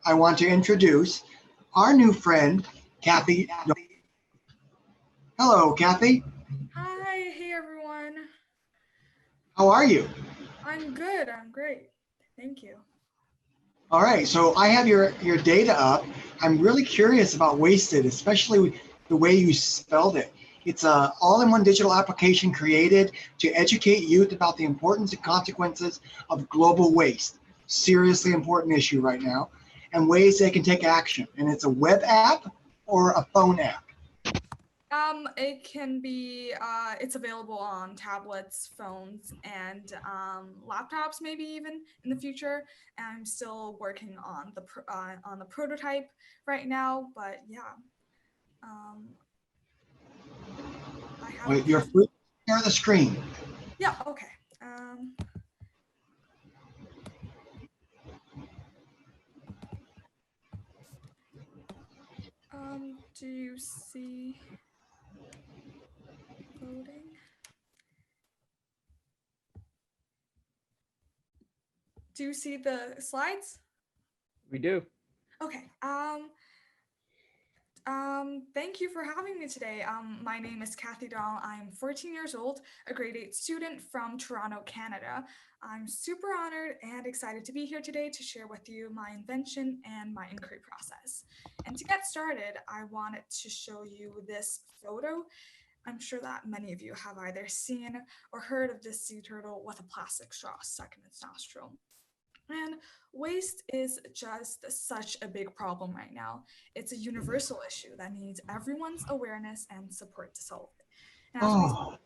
I want to introduce our new friend, Kathy. Hello, Kathy. Hi, hey everyone. How are you? I'm good. I'm great. Thank you. All right, so I have your data up. I'm really curious about Wasted, especially the way you spelled it. It's a all-in-one digital application created to educate youth about the importance and consequences of global waste. Seriously important issue right now, and ways they can take action. And it's a web app or a phone app. It can be it's available on tablets, phones, and laptops, maybe even in the future. I'm still working on the prototype right now, but yeah, um, I have a Well, you're few. free to share the screen. Yeah, okay. Um, do you see loading? Do you see the slides? We do. Okay. Thank you for having me today. My name is Kathy Dahl. I'm 14 years old, a grade 8 student from Toronto, Canada. I'm super honored and excited to be here today to share with you my invention and my inquiry process. And to get started, I wanted to show you this photo. I'm sure that many of you have either seen or heard of this sea turtle with a plastic straw stuck in its nostril. And waste is just such a big problem right now. It's a universal issue that needs everyone's awareness and support to solve it. And as we Oh,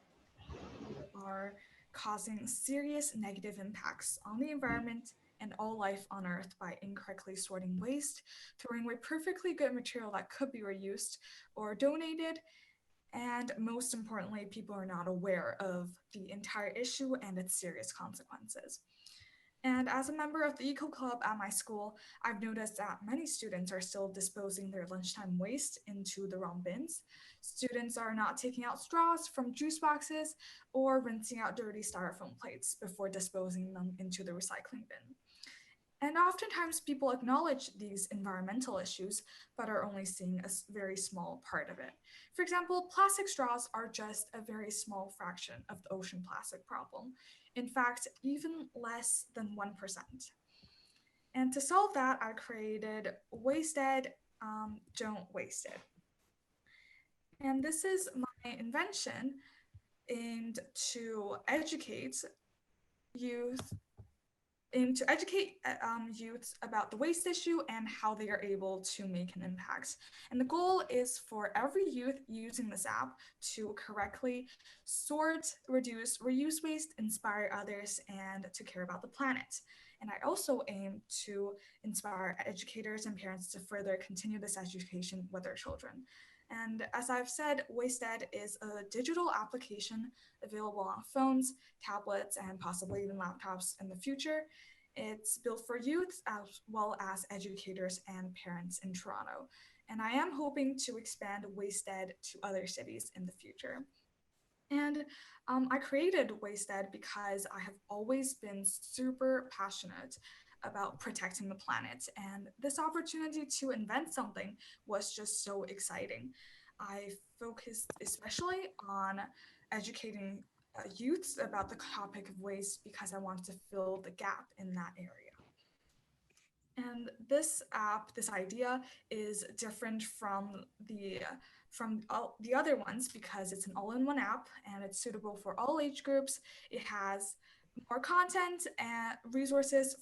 are causing serious negative impacts on the environment and all life on Earth by incorrectly sorting waste, throwing away perfectly good material that could be reused or donated, and most importantly, people are not aware of the entire issue and its serious consequences. And as a member of the Eco Club at my school, I've noticed that many students are still disposing their lunchtime waste into the wrong bins. Students are not taking out straws from juice boxes or rinsing out dirty styrofoam plates before disposing them into the recycling bin. And oftentimes people acknowledge these environmental issues, but are only seeing a very small part of it. For example, plastic straws are just a very small fraction of the ocean plastic problem. In fact, even less than 1%. And to solve that, I created Wasted, Don't Waste It. And this is my invention aimed to educate youth youths about the waste issue and how they are able to make an impact. And the goal is for every youth using this app to correctly sort, reduce, reuse waste, inspire others, and to care about the planet. And I also aim to inspire educators and parents to further continue this education with their children. And as I've said, WasteEd is a digital application available on phones, tablets, and possibly even laptops in the future. It's built for youth as well as educators and parents in Toronto. And I am hoping to expand WasteEd to other cities in the future. And I created WasteEd because I have always been super passionate about protecting the planet. And this opportunity to invent something was just so exciting. I focused especially on educating youths about the topic of waste because I wanted to fill the gap in that area. And this app, this idea is different from all the other ones because it's an all-in-one app and it's suitable for all age groups. It has more content and resources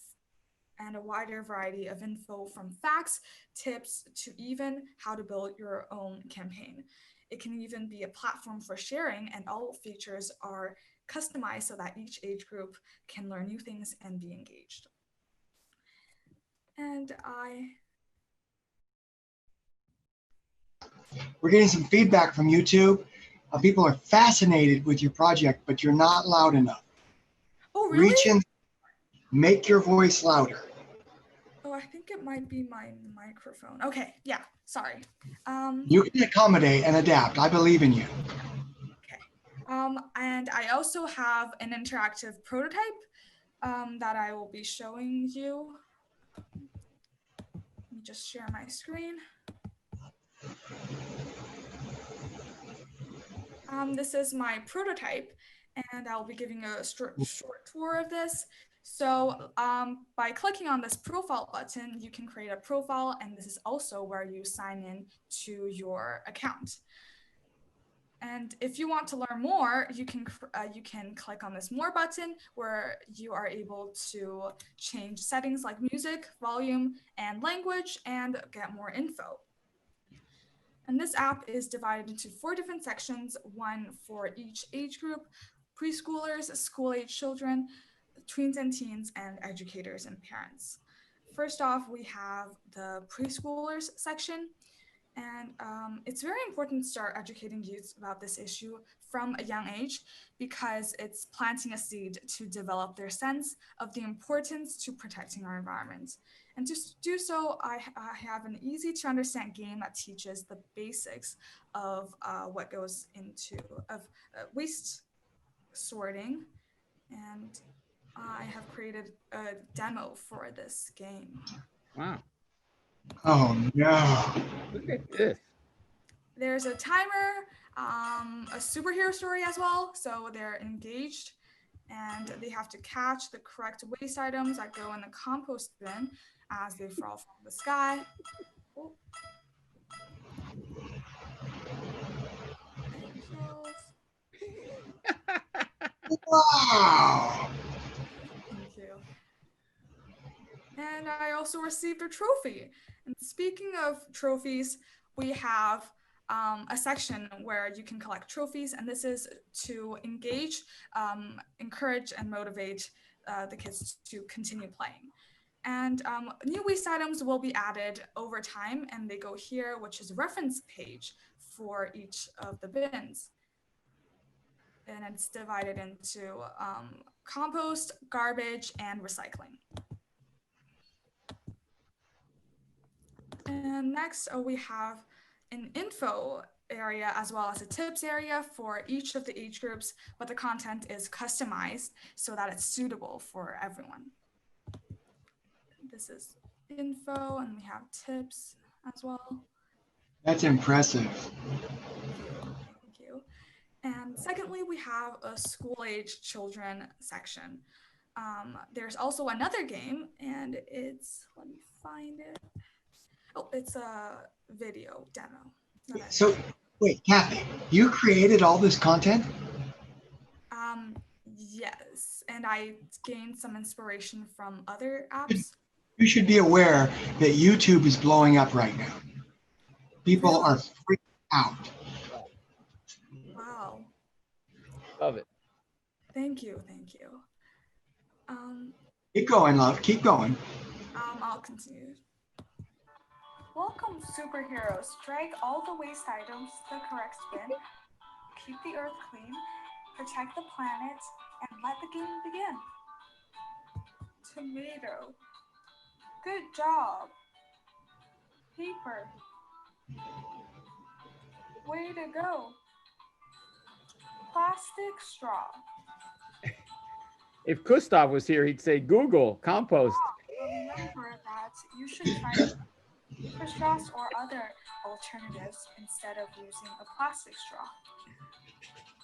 and a wider variety of info from facts, tips to even how to build your own campaign. It can even be a platform for sharing, and all features are customized so that each age group can learn new things and be engaged. And we're getting some feedback from YouTube. People are fascinated with your project, but you're not loud enough. Oh, Reach really? in, make your voice louder. Oh, I think it might be my microphone. Okay, yeah, sorry. You can accommodate and adapt. I believe in you. Okay. And I also have an interactive prototype that I will be showing you. Let me just share my screen. This is my prototype, and I'll be giving a short tour of this. So by clicking on this profile button, you can create a profile, and this is also where you sign in to your account. And if you want to learn more, you can click on this more button where you are able to change settings like music, volume, and language, and get more info. And this app is divided into 4 different sections, one for each age group: preschoolers, school-age children, tweens and teens, and educators and parents. First off, we have the preschoolers section. And it's very important to start educating youth about this issue from a young age, because it's planting a seed to develop their sense of the importance to protecting our environment. And to do so, I have an easy to understand game that teaches the basics of what goes into waste sorting. And I have created a demo for this game. Wow. Oh no. Look at this. There's a timer, a superhero story as well. So they're engaged and they have to catch the correct waste items that go in the compost bin as they fall from the sky. Oh. Wow. Thank you. And I also received a trophy. And speaking of trophies, we have a section where you can collect trophies, and this is to engage, encourage, and motivate the kids to continue playing. And new waste items will be added over time, and they go here, which is a reference page for each of the bins. And it's divided into compost, garbage, and recycling. And next we have an info area as well as a tips area for each of the age groups, but the content is customized so that it's suitable for everyone. This is info, and we have tips as well. That's impressive. Thank you. And secondly, we have a school-age children section. There's also another game, and it's, let me find it. Oh, it's a video demo. So, wait, Kathy, you created all this content? Yes, and I gained some inspiration from other apps. You should be aware that YouTube is blowing up right now. People are freaking out. Wow. Love it. Thank you. Keep going, love. Keep going. I'll continue. Welcome, superheroes. Drag all the waste items to the correct bin, keep the earth clean, protect the planet, and let the game begin. Tomato. Good job. Paper. Way to go. Plastic straw. If Gustav was here, he'd say Google compost. Remember that you should try paper straws or other alternatives instead of using a plastic straw.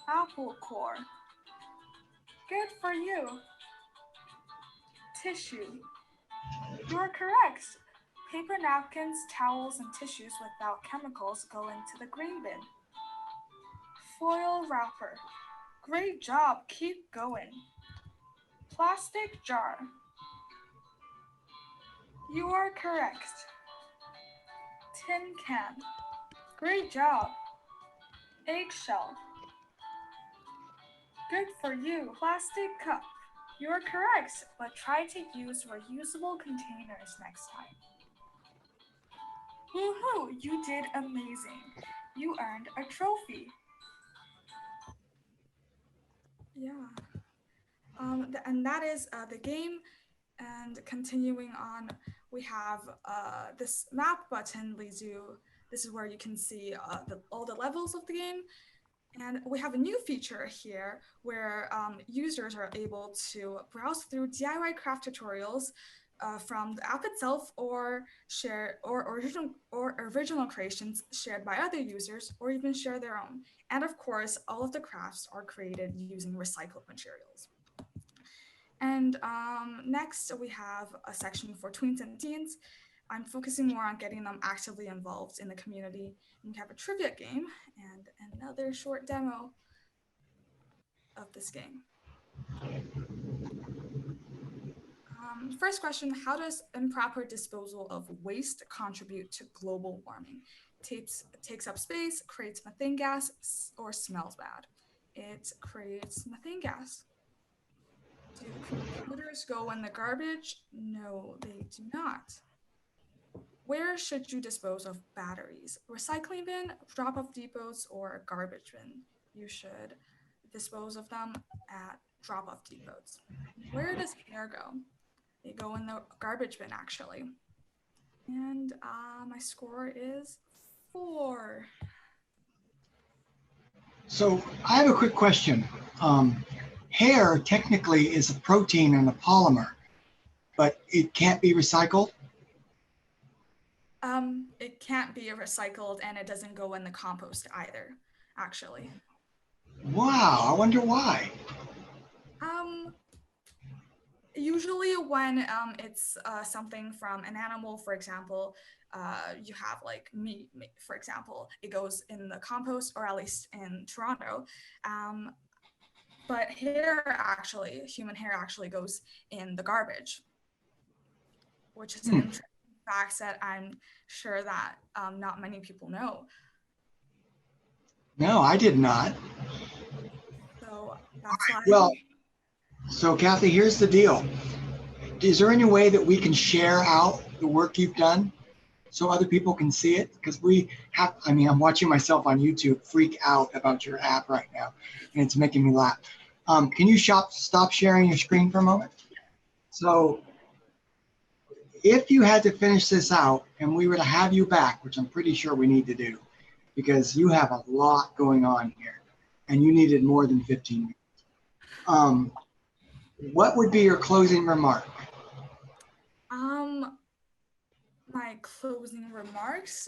Apple core. Good for you. Tissue. You're correct. Paper napkins, towels, and tissues without chemicals go into the green bin. Foil wrapper. Great job. Keep going. Plastic jar. You are correct. Tin can. Great job. Eggshell. Good for you. Plastic cup. You are correct, but try to use reusable containers next time. Woohoo! You did amazing. You earned a trophy. Yeah. And that is the game. And continuing on, we have this map button leads you. This is where you can see all the levels of the game. And we have a new feature here where users are able to browse through DIY craft tutorials from the app itself, or share or original creations shared by other users, or even share their own. And of course, all of the crafts are created using recycled materials. And next, we have a section for tweens and teens. I'm focusing more on getting them actively involved in the community. And we have a trivia game and another short demo of this game. First question, how does improper disposal of waste contribute to global warming? Takes up space, creates methane gas, or smells bad? It creates methane gas. Do computers go in the garbage? No, they do not. Where should you dispose of batteries? Recycling bin, drop-off depots, or garbage bin? You should dispose of them at drop-off depots. Where does hair go? They go in the garbage bin, actually. And my score is 4. So I have a quick question. Hair technically is a protein and a polymer, but it can't be recycled? It can't be recycled, and it doesn't go in the compost either, actually. Wow, I wonder why. Usually when it's something from an animal, for example, you have like meat, for example, it goes in the compost, or at least in Toronto. But human hair actually goes in the garbage, which is an interesting fact that I'm sure that not many people know. No, I did not. So that's why. Well, so Kathy, here's the deal. Is there any way that we can share out the work you've done so other people can see it? Because I'm watching myself on YouTube freak out about your app right now, and it's making me laugh. Can you stop sharing your screen for a moment? So if you had to finish this out and we were to have you back, which I'm pretty sure we need to do, because you have a lot going on here and you needed more than 15 minutes. What would be your closing remark? My closing remarks,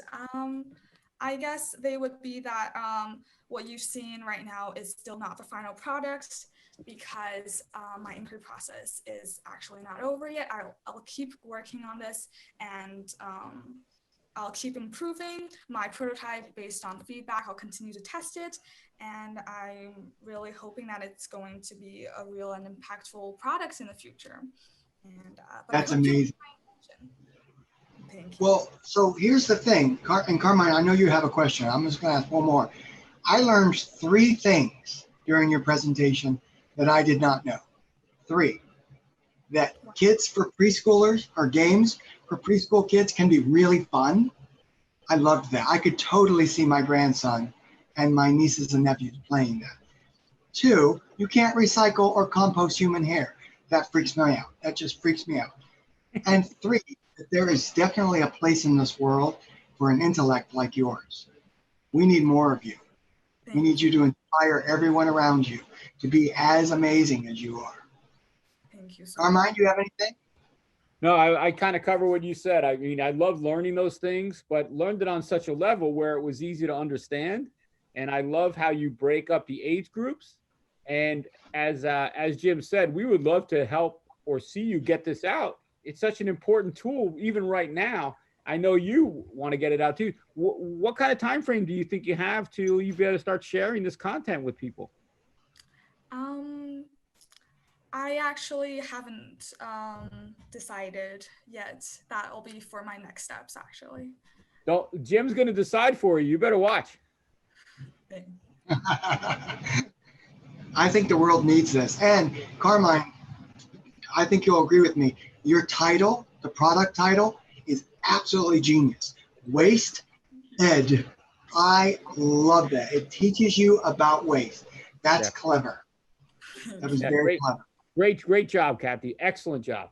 I guess they would be that what you've seen right now is still not the final product, because my inquiry process is actually not over yet. I'll keep working on this, and I'll keep improving my prototype based on feedback. I'll continue to test it, and I'm really hoping that it's going to be a real and impactful product in the future. And That's amazing. Thank you. Well, so here's the thing, and Carmine, I know you have a question. I'm just going to ask one more. I learned 3 things during your presentation that I did not know. 3, that kits for preschoolers, or games for preschool kids, can be really fun. I loved that. I could totally see my grandson and my nieces and nephews playing that. 2, you can't recycle or compost human hair. That freaks me out. That just freaks me out. And 3, that there is definitely a place in this world for an intellect like yours. We need more of you. We need you to inspire everyone around you to be as amazing as you are. Thank you so Carmine, much. do you have anything? No, I kind of cover what you said. I mean, I love learning those things, but learned it on such a level where it was easy to understand. And I love how you break up the age groups. And as Jim said, we would love to help or see you get this out. It's such an important tool, even right now. I know you want to get it out too. What kind of time frame do you think you have to you be able to start sharing this content with people? I actually haven't decided yet. That'll be for my next steps, actually. Jim's going to decide for you. You better watch. I think the world needs this. And Carmine, I think you'll agree with me. Your title, the product title, is absolutely genius. Waste Ed. I love that. It teaches you about waste. That's clever. That was very clever. Great job, Kathy. Excellent job.